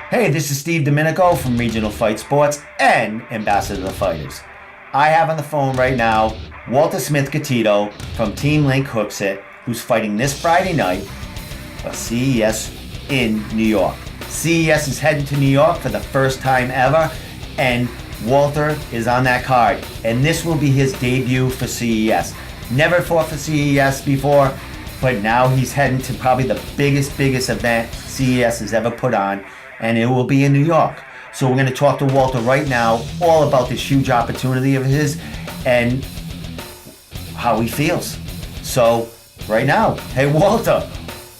Hey, this is Steve Domenico from Regional Fight Sports and Ambassador of Fighters. I have on the phone right now Walter Smith Cotito from Team Link Hooksett, who's fighting this Friday night for CES in New York. CES is heading to New York for the first time ever, and Walter is on that card. And this will be his debut for CES. Never fought for CES before, but now he's heading to probably the biggest event CES has ever put on, and it will be in New York. So we're going to talk to Walter right now all about this huge opportunity of his and how he feels. So right now, hey Walter,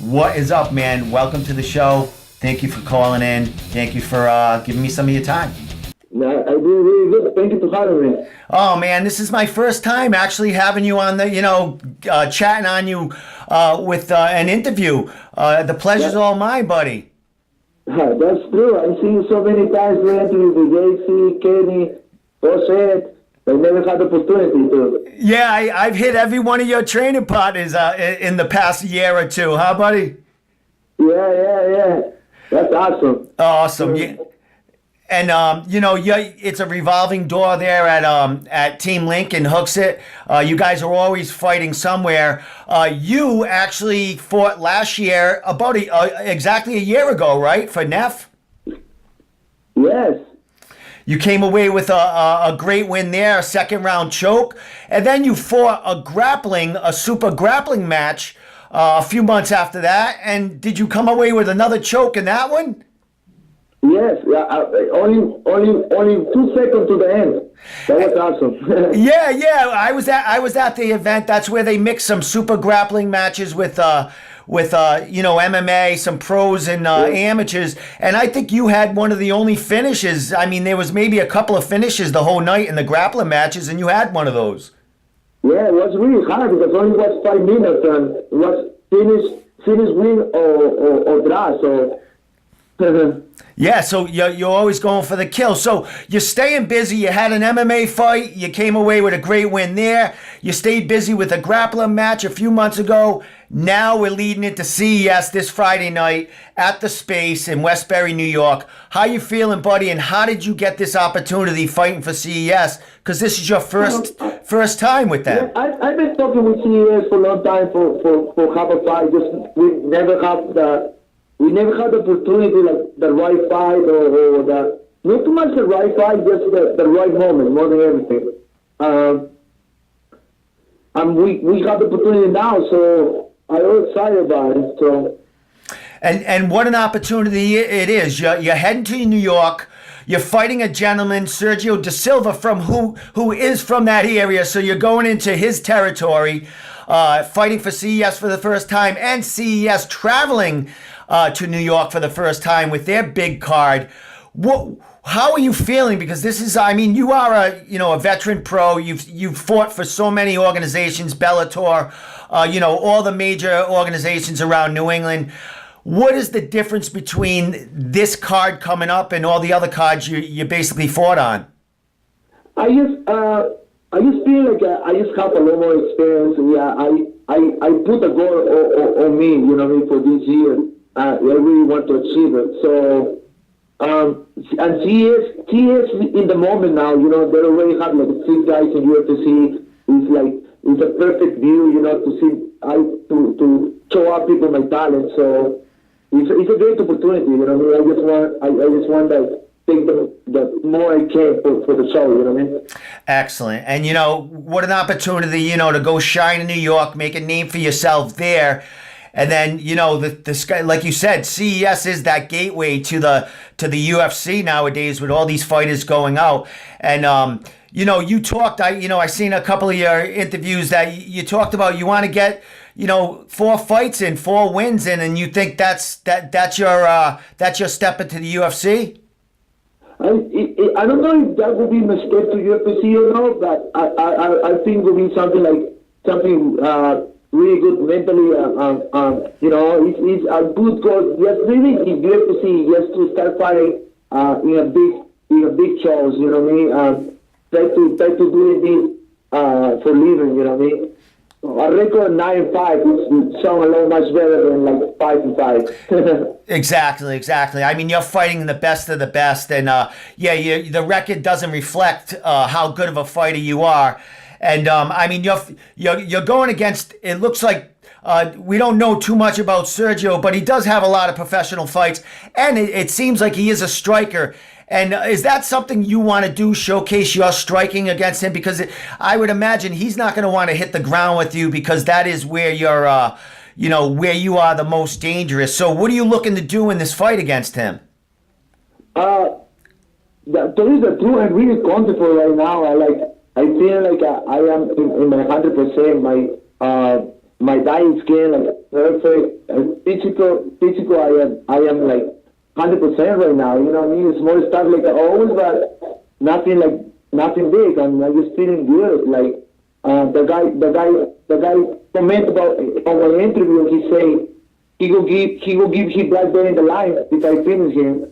what is up, man? Welcome to the show. Thank you for calling in. Thank you for giving me some of your time. No, I do really good. Thank you for having me. Oh man, this is my first time actually having you on the, chatting on you with an interview. The pleasure's all mine, buddy. That's true. I've seen you so many times doing interviews with JC, Kenny, Jose. I never had the opportunity to. Yeah, I've hit every one of your training partners in the past year or two, huh, buddy? Yeah. That's awesome. Awesome. Yeah. And it's a revolving door there at Team Link Hooksett. You guys are always fighting somewhere. You actually fought last year, about exactly a year ago, right, for Neff? Yes. You came away with a great win there, a second round choke, and then you fought a super grappling match a few months after that. And did you come away with another choke in that one? Yes, only 2 seconds to the end. That was awesome. Yeah. I was at the event. That's where they mixed some super grappling matches with MMA, some pros and amateurs. And I think you had one of the only finishes. I mean, there was maybe a couple of finishes the whole night in the grappling matches, and you had one of those. Yeah, it was really hard because it only was 5 minutes and it was finish win or draw. So. Yeah, so you're always going for the kill. So you're staying busy. You had an MMA fight. You came away with a great win there. You stayed busy with a grappling match a few months ago. Now we're leading into CES this Friday night at the Space in Westbury, New York. How you feeling, buddy? And how did you get this opportunity fighting for CES? Because this is your first time with them. Yeah, I've been talking with CES for a long time for have a fight. Just we never had the opportunity, like the right fight or the, not too much the right fight, just the right moment, more than everything. And we have the opportunity now, so I'm all excited about it. So. And what an opportunity it is. You're heading to New York. You're fighting a gentleman, Sergio Da Silva, who is from that area. So you're going into his territory, fighting for CES for the first time, and CES traveling to New York for the first time with their big card. How are you feeling? Because this is, I mean, you are a veteran pro. You've fought for so many organizations, Bellator, all the major organizations around New England. What is the difference between this card coming up and all the other cards you basically fought on? I just feel like I just have a lot more experience. Yeah, I put a goal on me, for this year. I really want to achieve it. So, and TS in the moment now, they already have like 6 guys in UFC. It's a perfect view, to see, to show up people my talent. So it's a great opportunity, I just want to take the more I can for the show, you know what I mean? Excellent. And what an opportunity, to go shine in New York, make a name for yourself there. And then, the sky, like you said, CES is that gateway to the UFC nowadays with all these fighters going out. And, you talked, I seen a couple of your interviews that you talked about you want to get, 4 fights in, 4 wins in, and you think that's your step into the UFC? I don't know if that would be my step to UFC or not, but I think it would be something really good mentally. It's a good goal. Just really, it's great to see just to start fighting in a big shows. You know what I mean? Try to do this for living. You know what I mean? A record 9-5 would sound a lot much better than like 5-5. Exactly. I mean, you're fighting the best of the best, and the record doesn't reflect how good of a fighter you are. And I mean, you're going against. It looks like we don't know too much about Sergio, but he does have a lot of professional fights, and it seems like he is a striker. And is that something you want to do, showcase your striking against him? Because I would imagine he's not going to want to hit the ground with you, because that is where you're, where you are the most dangerous. So what are you looking to do in this fight against him? To tell you the truth, I'm really comfortable right now. I feel like I am in my 100%. My diet skin like perfect. Physical. I am like 100% right now. You know what I mean? It's more stuff like always, but nothing big. I'm just feeling good. Like the guy comment about on my interview. He say he will give his black belt in the line if I finish him.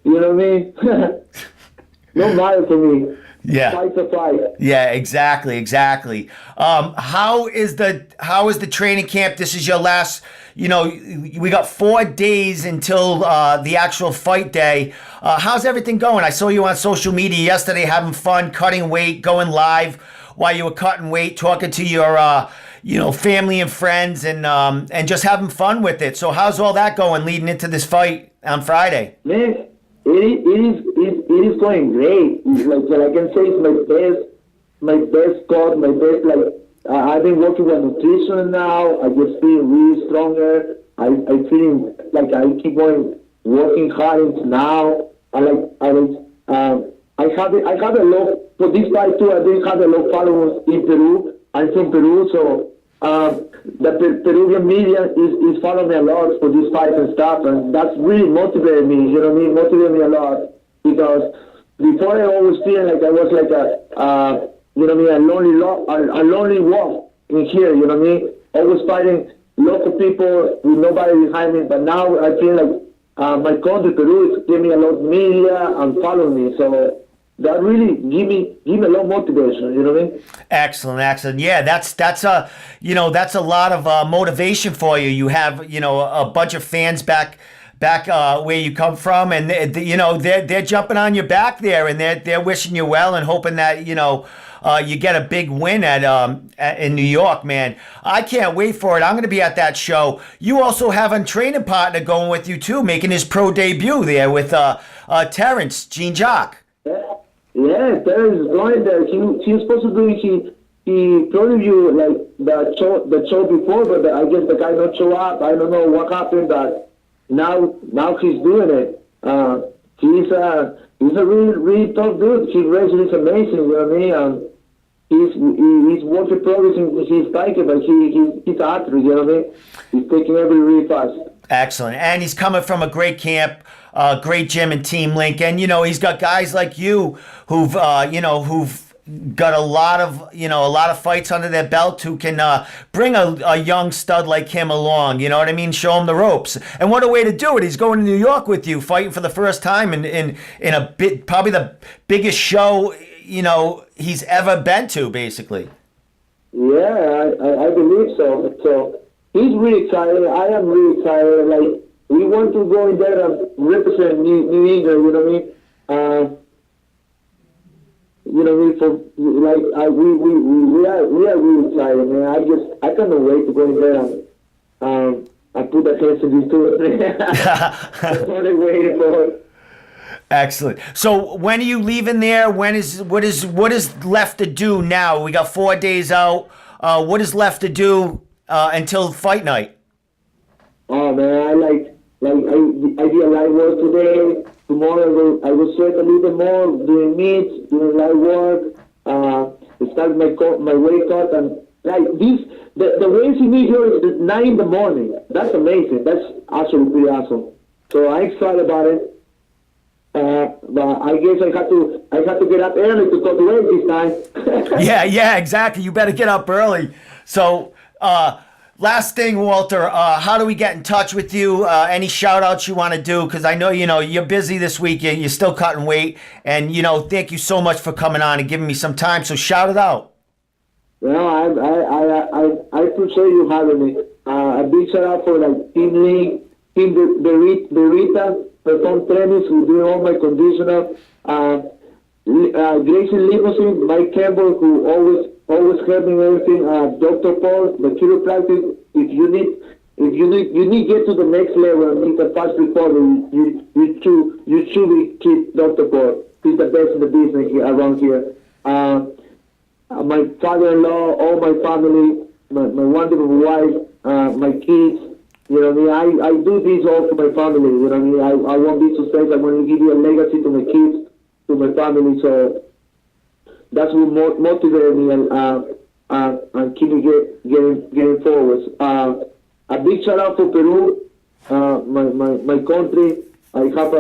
You know what I mean? No matter for me. Yeah. Fight to fight. Yeah, exactly. How is the training camp? This is your last, we got 4 days until the actual fight day. How's everything going? I saw you on social media yesterday having fun, cutting weight, going live while you were cutting weight, talking to your, family and friends, and just having fun with it. So how's all that going leading into this fight on Friday? Man, it is going great. Like I can say, it's my best cut, my best I've been working with nutrition now. I just feel really stronger. I feeling like I keep on working hard now. I have a lot for this fight too. I didn't have a lot of followers in Peru. I'm from Peru, so the Peruvian media is following me a lot for this fight and stuff, and that's really motivated me. You know what I mean? Motivated me a lot, because before I always feel like I was like a lonely wolf in here. You know what I mean? Always fighting local people with nobody behind me. But now I feel like my country, Peru, is giving me a lot of media and following me. So that really give me a lot of motivation. You know what I mean? Excellent. Yeah, that's a lot of motivation for you. You have a bunch of fans back where you come from, and they're jumping on your back there, and they're wishing you well and hoping that you get a big win in New York, man. I can't wait for it. I'm going to be at that show. You also have a training partner going with you too, making his pro debut there with Terrence Jean-Jacques. Yeah, Terrence is going there. He was supposed to do he told you like the show before, but I guess the guy not show up. I don't know what happened, but now he's doing it. He's a really tough dude. His wrestling is amazing. You know what I mean? He's work in progress in his striking, but he's an athlete. You know what I mean? He's taking everything really fast. Excellent, and he's coming from a great camp. Great gym and Team Link, and he's got guys like you who've got a lot of fights under their belt, who can bring a young stud like him along. You know what I mean? Show him the ropes. And what a way to do it! He's going to New York with you, fighting for the first time in a bit, probably the biggest show he's ever been to, basically. Yeah, I believe so. So he's really excited. I am really excited. Like, we want to go in there and represent New England, you know what I mean? We are really excited, man. I cannot wait to go in there and put the hands in these two. That's what I'm waiting for. Excellent. So when are you leaving there? What is left to do now? We got 4 days out. What is left to do until fight night? Oh man, I did a light work today. Tomorrow I will sweat a little bit more, doing meets, doing light work, start my weight cut, and the weights in New York is 9 in the morning. That's amazing. That's actually pretty awesome. So I'm excited about it. But I guess I have to get up early to cut weight this time. Yeah, exactly. You better get up early. So, last thing, Walter, how do we get in touch with you? Any shout outs you want to do? Because I know, you're busy this week. You're still cutting weight. And, thank you so much for coming on and giving me some time. So shout it out. No, I appreciate you having me. A big shout out for like Team Link, Team Berita, Perform Tennis, who do all my conditioner. Grayson Limousine, Mike Campbell, who always help me with everything. Dr. Paul, the chiropractic. If you need get to the next level and need a fast recovery, you should keep Dr. Paul. He's the best in the business here, around here. My father-in-law, all my family, my wonderful wife, my kids. You know what I mean? I do this all for my family. You know what I mean? I want this success. I want to give you a legacy to my kids, to my family. So that's what motivated me and keep me getting forward. A big shout out for Peru, my country. I have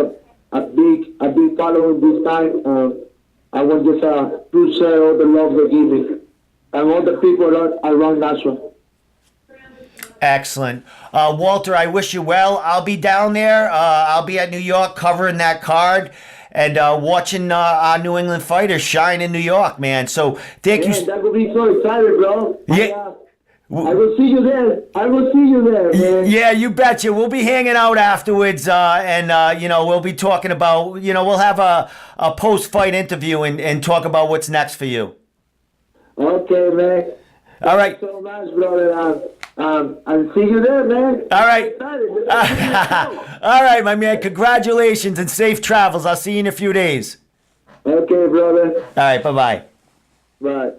a big following this time. I want just to share all the love they give me and all the people around Nashville. Excellent. Walter, I wish you well. I'll be down there. I'll be at New York covering that card and watching our New England fighters shine in New York, man. So thank you. That would be so exciting, bro. Yeah. I will see you there. Man. Yeah, you betcha. We'll be hanging out afterwards, and we'll be talking about, we'll have a post-fight interview and talk about what's next for you. Okay, man. All right. Thank you so much, brother. I'll see you there, man. All right. All right, my man. Congratulations and safe travels. I'll see you in a few days. Okay, brother. All right. Bye-bye. Bye.